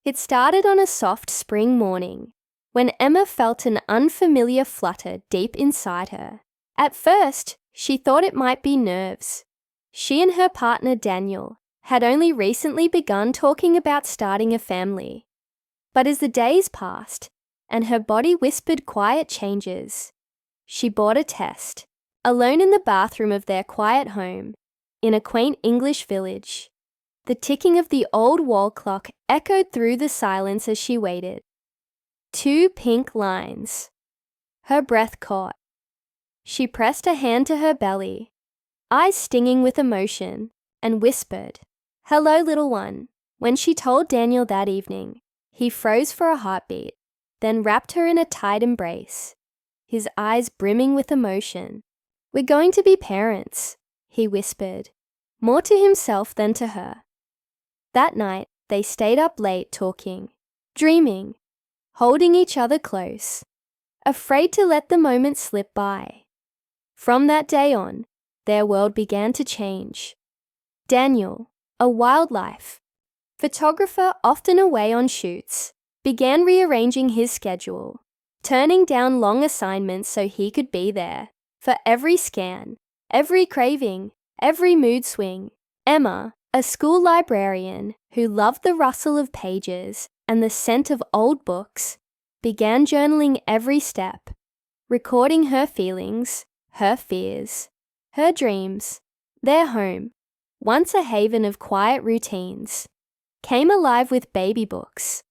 It started on a soft spring morning when Emma felt an unfamiliar flutter deep inside her. At first, she thought it might be nerves. She and her partner Daniel had only recently begun talking about starting a family. But as the days passed and her body whispered quiet changes, she bought a test, alone in the bathroom of their quiet home in a quaint English village. The ticking of the old wall clock echoed through the silence as she waited. 2 pink lines. Her breath caught. She pressed a hand to her belly, eyes stinging with emotion, and whispered, "Hello, little one." When she told Daniel that evening, he froze for a heartbeat, then wrapped her in a tight embrace, his eyes brimming with emotion. "We're going to be parents," he whispered, more to himself than to her. That night, they stayed up late talking, dreaming, holding each other close, afraid to let the moment slip by. From that day on, their world began to change. Daniel, a wildlife photographer often away on shoots, began rearranging his schedule, turning down long assignments so he could be there for every scan, every craving, every mood swing. Emma, a school librarian who loved the rustle of pages and the scent of old books, began journaling every step, recording her feelings, her fears, her dreams. Their home, once a haven of quiet routines, came alive with baby books,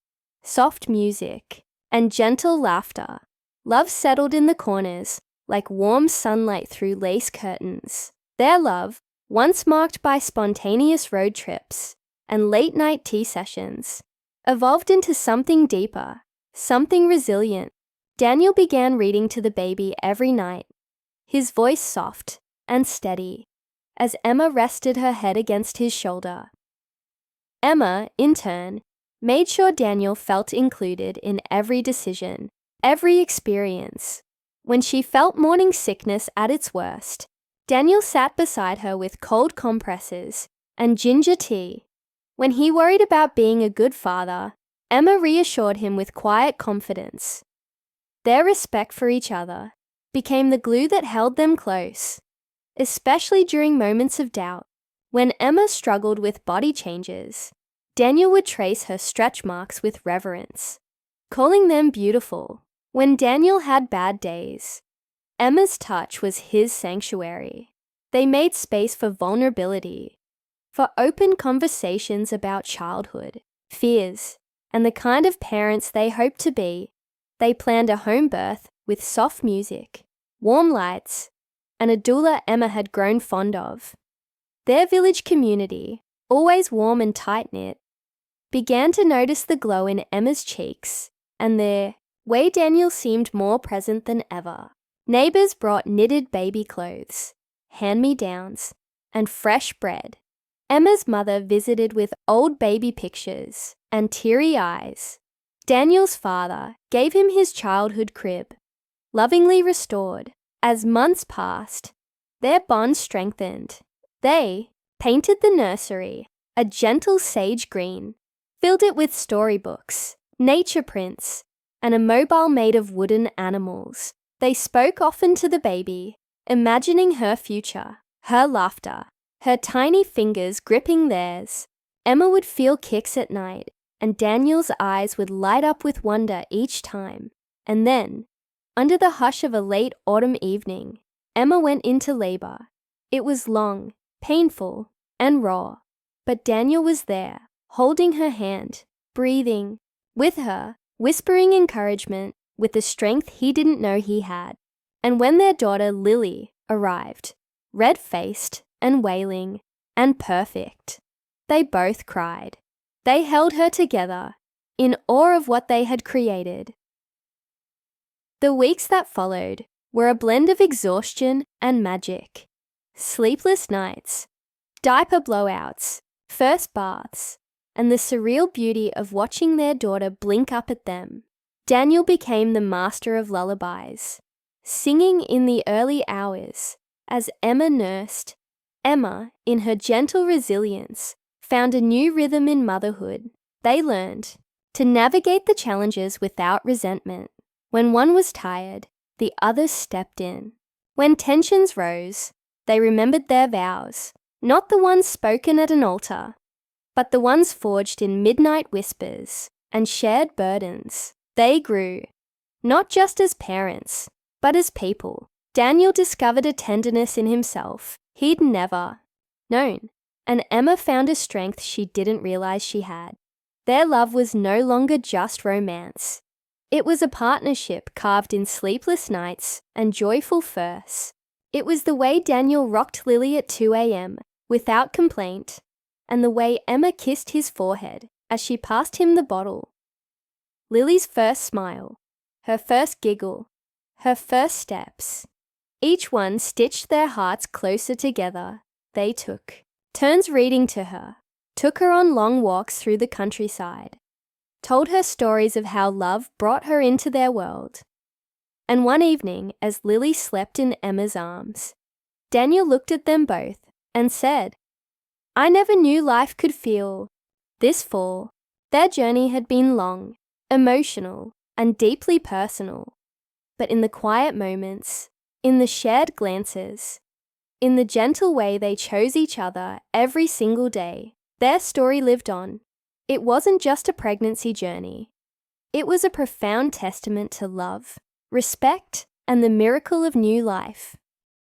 soft music, and gentle laughter. Love settled in the corners like warm sunlight through lace curtains. Their love, once marked by spontaneous road trips and late-night tea sessions, evolved into something deeper, something resilient. Daniel began reading to the baby every night, his voice soft and steady, as Emma rested her head against his shoulder. Emma, in turn, made sure Daniel felt included in every decision, every experience. When she felt morning sickness at its worst, Daniel sat beside her with cold compresses and ginger tea. When he worried about being a good father, Emma reassured him with quiet confidence. Their respect for each other became the glue that held them close, especially during moments of doubt. When Emma struggled with body changes, Daniel would trace her stretch marks with reverence, calling them beautiful. When Daniel had bad days, Emma's touch was his sanctuary. They made space for vulnerability, for open conversations about childhood, fears, and the kind of parents they hoped to be. They planned a home birth with soft music, warm lights, and a doula Emma had grown fond of. Their village community, always warm and tight-knit, began to notice the glow in Emma's cheeks and the way Daniel seemed more present than ever. Neighbors brought knitted baby clothes, hand-me-downs, and fresh bread. Emma's mother visited with old baby pictures and teary eyes. Daniel's father gave him his childhood crib, lovingly restored. As months passed, their bond strengthened. They painted the nursery a gentle sage green, filled it with storybooks, nature prints, and a mobile made of wooden animals. They spoke often to the baby, imagining her future, her laughter, her tiny fingers gripping theirs. Emma would feel kicks at night, and Daniel's eyes would light up with wonder each time. And then, under the hush of a late autumn evening, Emma went into labor. It was long, painful, and raw, but Daniel was there, holding her hand, breathing with her, whispering encouragement with the strength he didn't know he had. And when their daughter Lily arrived, red-faced and wailing and perfect, they both cried. They held her together, in awe of what they had created. The weeks that followed were a blend of exhaustion and magic. Sleepless nights, diaper blowouts, first baths, and the surreal beauty of watching their daughter blink up at them. Daniel became the master of lullabies, singing in the early hours as Emma nursed. Emma, in her gentle resilience, found a new rhythm in motherhood. They learned to navigate the challenges without resentment. When one was tired, the others stepped in. When tensions rose, they remembered their vows, not the ones spoken at an altar, but the ones forged in midnight whispers and shared burdens. They grew, not just as parents, but as people. Daniel discovered a tenderness in himself he'd never known, and Emma found a strength she didn't realize she had. Their love was no longer just romance. It was a partnership carved in sleepless nights and joyful firsts. It was the way Daniel rocked Lily at 2 a.m. without complaint, and the way Emma kissed his forehead as she passed him the bottle. Lily's first smile, her first giggle, her first steps. Each one stitched their hearts closer together. They took turns reading to her, took her on long walks through the countryside, told her stories of how love brought her into their world. And one evening, as Lily slept in Emma's arms, Daniel looked at them both and said, "I never knew life could feel this full." Their journey had been long, emotional, and deeply personal. But in the quiet moments, in the shared glances, in the gentle way they chose each other every single day, their story lived on. It wasn't just a pregnancy journey. It was a profound testament to love, respect, and the miracle of new life.